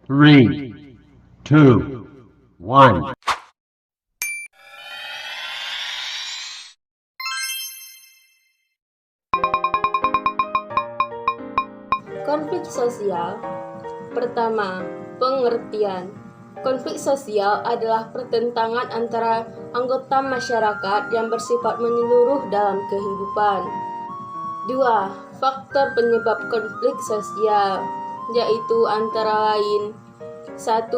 Three, two, one. Konflik sosial. Pertama, pengertian. Konflik sosial adalah pertentangan antara anggota masyarakat yang bersifat menyeluruh dalam kehidupan. 2. Faktor penyebab konflik sosial, yaitu antara lain 1.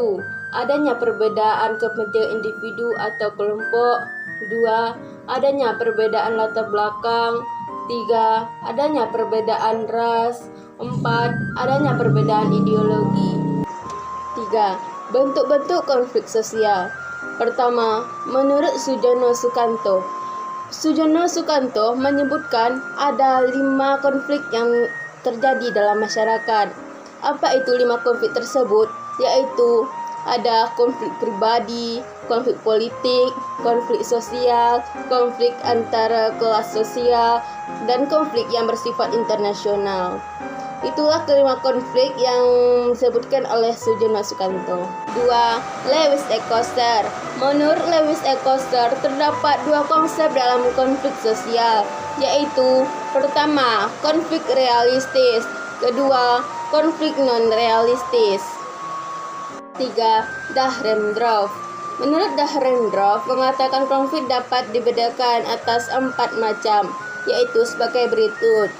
Adanya perbedaan kepentingan individu atau kelompok. 2. Adanya perbedaan latar belakang. 3. Adanya perbedaan ras. 4. Adanya perbedaan ideologi. 3. Bentuk-bentuk konflik sosial. Pertama, menurut Sujono Sukanto menyebutkan ada 5 konflik yang terjadi dalam masyarakat. Apa itu 5 konflik tersebut? Yaitu ada konflik pribadi, konflik politik, konflik sosial, konflik antara kelas sosial, dan konflik yang bersifat internasional. Itulah kelima konflik yang disebutkan oleh Sujono Sukanto. 2. Lewis E. Koster. Menurut Lewis E. Koster, terdapat 2 konsep dalam konflik sosial, yaitu pertama, konflik realistis, kedua, konflik non-realistis. 3. Dahrendorf. Menurut Dahrendorf, mengatakan konflik dapat dibedakan atas 4 macam, yaitu sebagai berikut.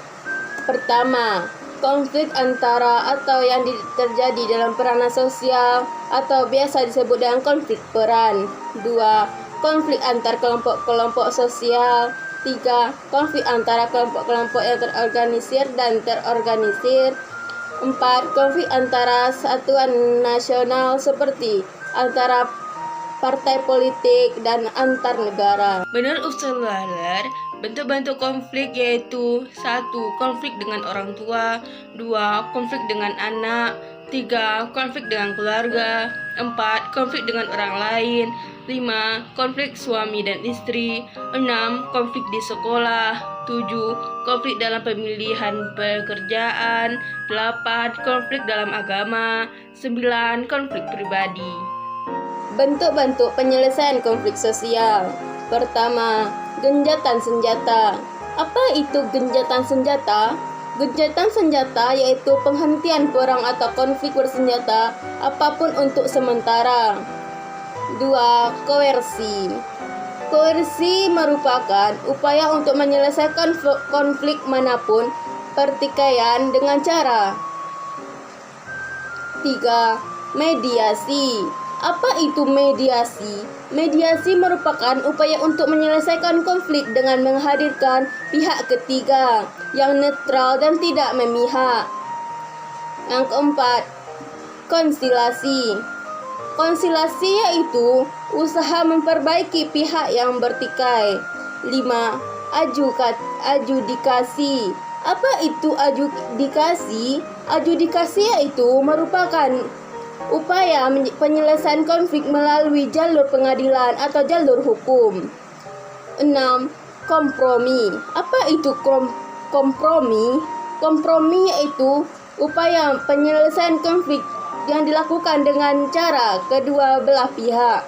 Pertama, konflik antara atau yang terjadi dalam peranan sosial atau biasa disebut dengan konflik peran. 2. Konflik antar kelompok-kelompok sosial. 3. Konflik antara kelompok-kelompok yang terorganisir dan terorganisir. 4. Konflik antara satuan nasional seperti antara partai politik dan antar negara. Menurut Usseler, bentuk-bentuk konflik yaitu 1. Konflik dengan orang tua. 2. Konflik dengan anak. 3. Konflik dengan keluarga. 4. Konflik dengan orang lain. 5. Konflik suami dan istri. 6. Konflik di sekolah. 7. Konflik dalam pemilihan pekerjaan. 8. Konflik dalam agama. 9. Konflik pribadi. Bentuk-bentuk penyelesaian konflik sosial. Pertama, genjatan senjata. Apa itu genjatan senjata? Genjatan senjata yaitu penghentian perang atau konflik bersenjata apapun untuk sementara. 2. Koersi. Koersi merupakan upaya untuk menyelesaikan konflik manapun pertikaian dengan cara. 3. Mediasi. Apa itu mediasi? Mediasi merupakan upaya untuk menyelesaikan konflik dengan menghadirkan pihak ketiga yang netral dan tidak memihak. Yang keempat, konsilasi. Konsilasi yaitu usaha memperbaiki pihak yang bertikai. 5. Adjudikasi. Apa itu adjudikasi? Adjudikasi yaitu merupakan upaya penyelesaian konflik melalui jalur pengadilan atau jalur hukum. 6. Kompromi. Apa itu kompromi? Kompromi yaitu upaya penyelesaian konflik yang dilakukan dengan cara kedua belah pihak.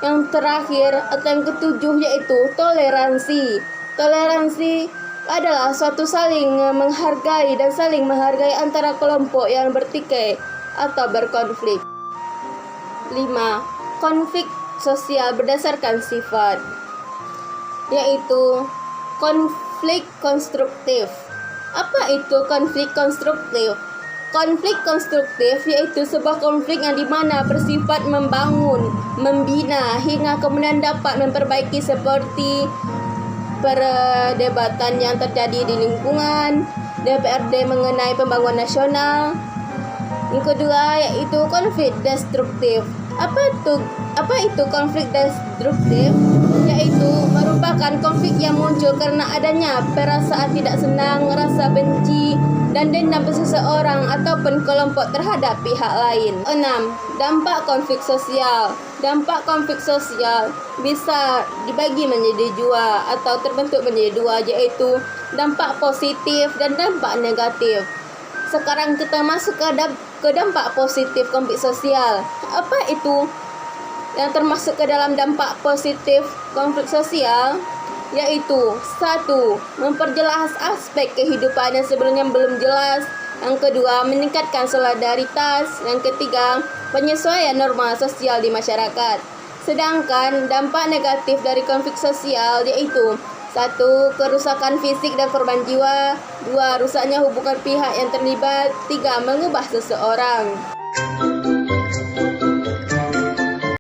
Yang terakhir atau yang ketujuh yaitu toleransi. Toleransi adalah suatu saling menghargai dan saling menghargai antara kelompok yang bertikai atau berkonflik. 5. Konflik sosial berdasarkan sifat, yaitu konflik konstruktif. Apa itu konflik konstruktif? Konflik konstruktif yaitu sebuah konflik yang dimana bersifat membangun, membina, hingga kemudian dapat memperbaiki seperti perdebatan yang terjadi di lingkungan, DPRD mengenai pembangunan nasional. Yang kedua yaitu konflik destruktif. Apa itu konflik destruktif? Yaitu merupakan konflik yang muncul karena adanya perasaan tidak senang, rasa benci, dan dendam seseorang ataupun kelompok terhadap pihak lain. 6. Dampak konflik sosial. Dampak konflik sosial bisa dibagi menjadi 2 atau terbentuk menjadi 2, yaitu dampak positif dan dampak negatif. Sekarang kita masuk ke ke dampak positif konflik sosial. Apa itu yang termasuk ke dalam dampak positif konflik sosial? Yaitu 1. Memperjelas aspek kehidupan yang sebelumnya belum jelas. Yang kedua, meningkatkan solidaritas. Yang ketiga, penyesuaian norma sosial di masyarakat. Sedangkan dampak negatif dari konflik sosial yaitu 1. Kerusakan fisik dan korban jiwa. 2. Rusaknya hubungan pihak yang terlibat. 3. Mengubah seseorang.